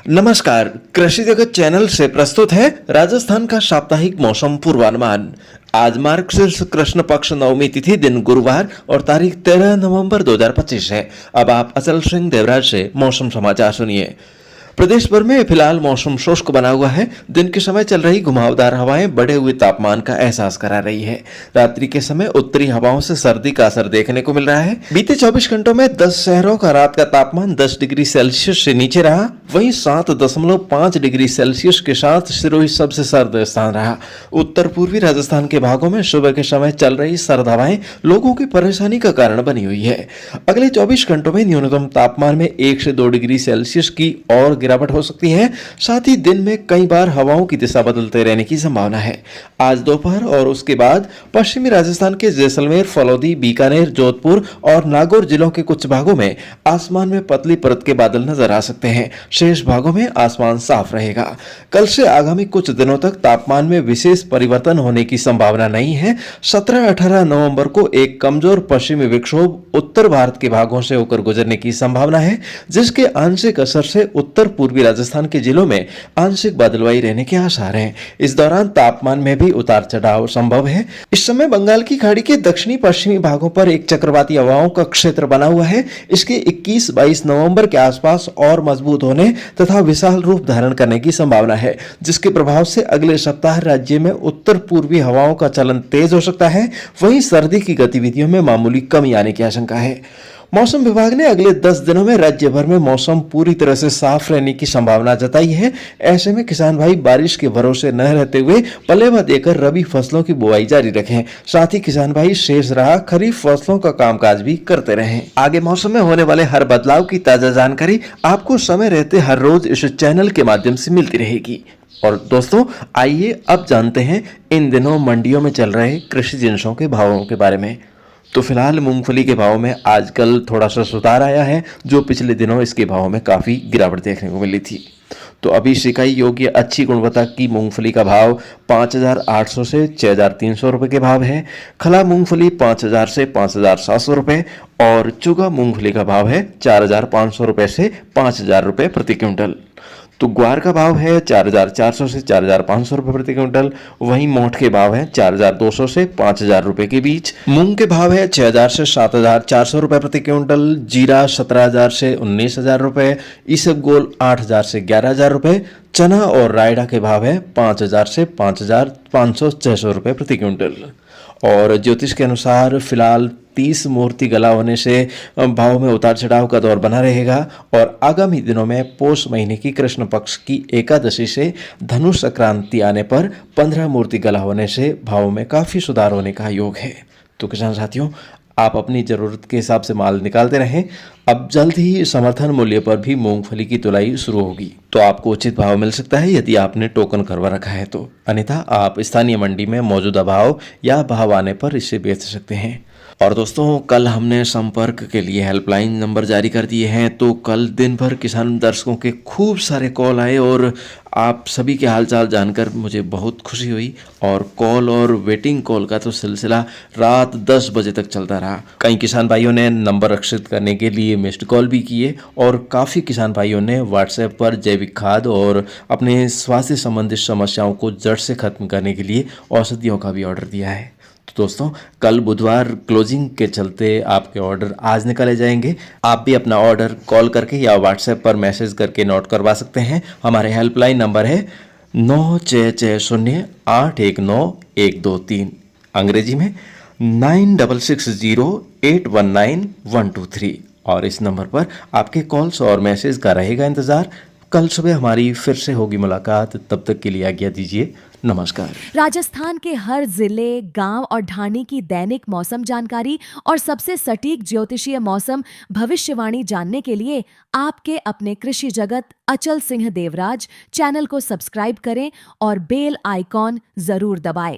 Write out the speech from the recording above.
नमस्कार, कृषि जगत चैनल से प्रस्तुत है राजस्थान का साप्ताहिक मौसम पूर्वानुमान। आज मार्गशीर्ष कृष्ण पक्ष नवमी तिथि दिन गुरुवार और तारीख 13 नवंबर 2025 है। अब आप अचल सिंह देवराज से मौसम समाचार सुनिए। प्रदेश भर में फिलहाल मौसम शुष्क बना हुआ है। दिन के समय चल रही घुमावदार हवाएं बढ़े हुए तापमान का एहसास करा रही है। रात्रि के समय उत्तरी हवाओं से सर्दी का असर देखने को मिल रहा है। बीते 24 घंटों में 10 शहरों का रात का तापमान 10 डिग्री सेल्सियस से नीचे रहा। वहीं 7.5 डिग्री सेल्सियस के साथ सिरोही सबसे सर्द स्थान रहा। उत्तर पूर्वी राजस्थान के भागों में सुबह के समय चल रही सर्द हवाएं लोगों की परेशानी का कारण बनी हुई है। अगले 24 घंटों में न्यूनतम तापमान में 1 से 2 डिग्री सेल्सियस की और गिरावट हो सकती है। साथ ही दिन में कई बार हवाओं की दिशा बदलते रहने की संभावना है। आज दोपहर और उसके बाद पश्चिमी राजस्थान के जैसलमेर, फलौदी, बीकानेर, जोधपुर और नागौर जिलों के कुछ भागों में आसमान में पतली परत के बादल नजर आ सकते हैं। शेष भागों में आसमान साफ रहेगा। कल से आगामी कुछ दिनों तक तापमान में विशेष परिवर्तन होने की संभावना नहीं है। 17-18 नवंबर को एक कमजोर पश्चिमी विक्षोभ उत्तर भारत के भागों से होकर गुजरने की संभावना है, जिसके आंशिक असर से उत्तर पूर्वी राजस्थान के जिलों में आंशिक बादलवाई रहने के आसार हैं। इस दौरान तापमान में भी उतार चढ़ाव संभव है। इस समय बंगाल की खाड़ी के दक्षिणी पश्चिमी भागों पर एक चक्रवाती हवाओं का क्षेत्र बना हुआ है। इसके 21-22 नवंबर के आसपास और मजबूत होने तथा विशाल रूप धारण करने की संभावना है, जिसके प्रभाव से अगले सप्ताह राज्य में उत्तर पूर्वी हवाओं का चलन तेज हो सकता है। वहीं सर्दी की गतिविधियों में मामूली कमी आने की आशंका है। मौसम विभाग ने अगले 10 दिनों में राज्य भर में मौसम पूरी तरह से साफ रहने की संभावना जताई है। ऐसे में किसान भाई बारिश के भरोसे न रहते हुए पलेवा देकर रबी फसलों की बुआई जारी रखें। साथ ही किसान भाई शेष रहा खरीफ फसलों का कामकाज भी करते रहें। आगे मौसम में होने वाले हर बदलाव की ताजा जानकारी आपको समय रहते हर रोज इस चैनल के माध्यम से मिलती रहेगी। और दोस्तों, आइए अब जानते हैं इन दिनों मंडियों में चल रहे कृषि जिनिसों के भावों के बारे में। तो फिलहाल मूंगफली के भाव में आजकल थोड़ा सा सुधार आया है, जो पिछले दिनों इसके भाव में काफ़ी गिरावट देखने को मिली थी। तो अभी सिकाई योग्य अच्छी गुणवत्ता की मूंगफली का भाव 5,800 से 6,300 रुपये के भाव है। खला मूंगफली 5,000 से 5,700 रुपये और चुगा मूंगफली का भाव है 4,500 रुपये से 5,000 रुपये प्रति क्विंटल। तो ग्वार का भाव है 4,400 से 4,500 रुपये प्रति क्विंटल। वहीं मोठ के भाव है 4,200 से 5,000 रुपये के बीच। मूंग के भाव है 6,000 से 7,400 रुपये प्रति क्विंटल। जीरा 17,000 से 19,000 रुपये। इसबगोल 8,000 से 11,000 रुपये। चना और रायडा के भाव है 5,000 से 5,500-600 रुपये प्रति क्विंटल। और ज्योतिष के अनुसार फिलहाल 30 मूर्ति गला होने से भाव में उतार चढ़ाव का दौर बना रहेगा। और आगामी दिनों में पौष महीने की कृष्ण पक्ष की एकादशी से धनु संक्रांति आने पर 15 मूर्ति गला होने से भाव में काफ़ी सुधार होने का योग है। तो किसान साथियों, आप अपनी ज़रूरत के हिसाब से माल निकालते रहें। अब जल्द ही समर्थन मूल्य पर भी मूंगफली की तुलाई शुरू होगी, तो आपको उचित भाव मिल सकता है यदि आपने टोकन करवा रखा है तो। अन्यथा आप स्थानीय मंडी में मौजूदा भाव या भाव आने पर इसे बेच सकते हैं। और दोस्तों, कल हमने संपर्क के लिए हेल्पलाइन नंबर जारी कर दिए हैं। तो कल दिन भर किसान दर्शकों के खूब सारे कॉल आए और आप सभी के हालचाल जानकर मुझे बहुत खुशी हुई। और कॉल और वेटिंग कॉल का तो सिलसिला रात 10 बजे तक चलता रहा। कई किसान भाइयों ने नंबर रक्षित करने के लिए मिस्ड कॉल भी किए और काफ़ी किसान भाइयों ने व्हाट्सएप पर जैविक खाद और अपने स्वास्थ्य संबंधित समस्याओं को जड़ से खत्म करने के लिए औषधियों का भी ऑर्डर दिया है। तो दोस्तों, कल बुधवार क्लोजिंग के चलते आपके ऑर्डर आज निकाले जाएंगे। आप भी अपना ऑर्डर कॉल करके या व्हाट्सएप पर मैसेज करके नोट करवा सकते हैं। हमारे हेल्पलाइन नंबर है 9660819123, अंग्रेजी में 9660819123। और इस नंबर पर आपके कॉल्स और मैसेज का रहेगा इंतज़ार। कल सुबह हमारी फिर से होगी मुलाकात। तब तक के लिए आज्ञा दीजिए। नमस्कार। राजस्थान के हर जिले, गांव और ढाणी की दैनिक मौसम जानकारी और सबसे सटीक ज्योतिषीय मौसम भविष्यवाणी जानने के लिए आपके अपने कृषि जगत अचल सिंह देवराज चैनल को सब्सक्राइब करें और बेल आइकॉन जरूर दबाएं।